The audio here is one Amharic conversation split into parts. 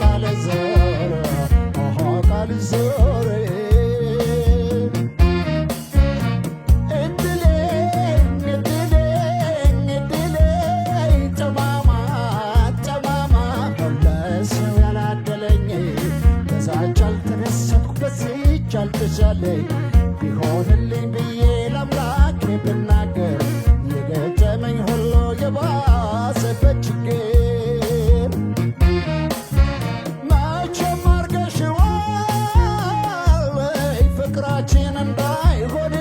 ቃል ዞረ ቃል ዞረ ቻልተሻለኝ ቢሆንልኝ ብዬ ለአምላኬ ብናገር የገጠመኝ ሁሉ የባሰበት ችግር መቼም አርገሽዋል ፍቅራችን እንዳይሆን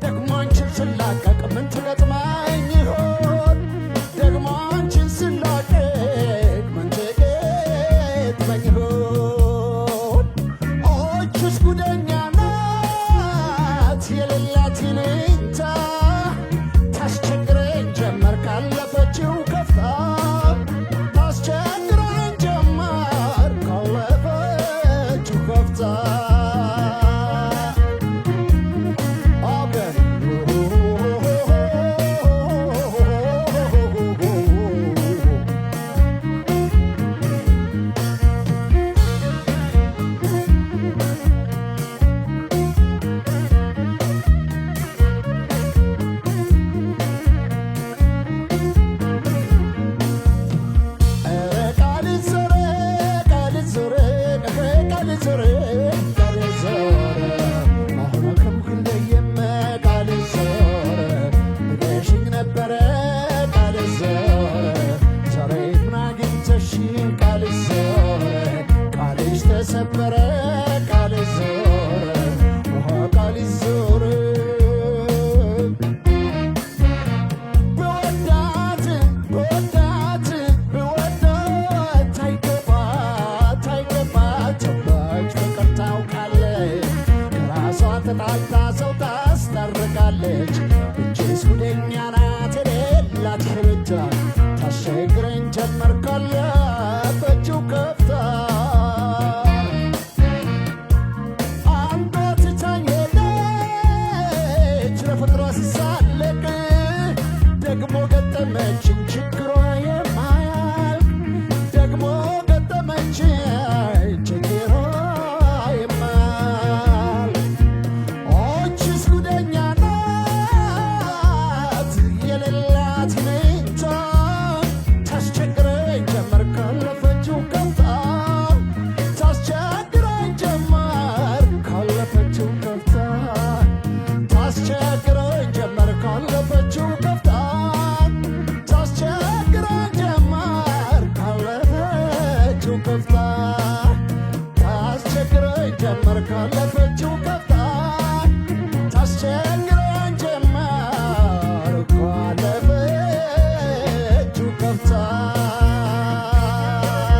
ደግሞ አንቺን ስላቀቅ ምን ትገጥመኝ ይሆን ደግሞ አንቺን ስላቀቅ ምን ትገጥመኝ ይሆን ጉደኛ ናት የሌላት ይሉኝታ ታስቸግረኝ ጀመር ካለፈችው ከፍታ ታስቸግረኝ ጀመር ካለፈችው ከፍታ ተሰበረ ቃል ዞረ ቃል ዞረ በወዳት አይገባት ተባች ፍቅር ታውቃለች ከራሷ ተጣልታ ሰው ታስታርቃለች እጅስ ጉደኛ ናት የሌላት ሽርታ ታስቸግረኝ ጀመር ካለፈችው ከፍታ ደግሞ ገጠመችን ችግሯ የማያልቅ ደግሞ ገጠመችን ችግሯ የማያልቅ ኦችስ ጉደኛ ናት የሌላት ይሉኝታ ታስቸግረኝ ጀመር ካለፈችው ከፍታ ታስቸግረኝ ጀመር ካለፈችው ከፍታ ታስቸግረኝ ጀመር ካለፈችው ከፍታ ከፍታ ታስቸግረኝ ጀመር ካለፈችው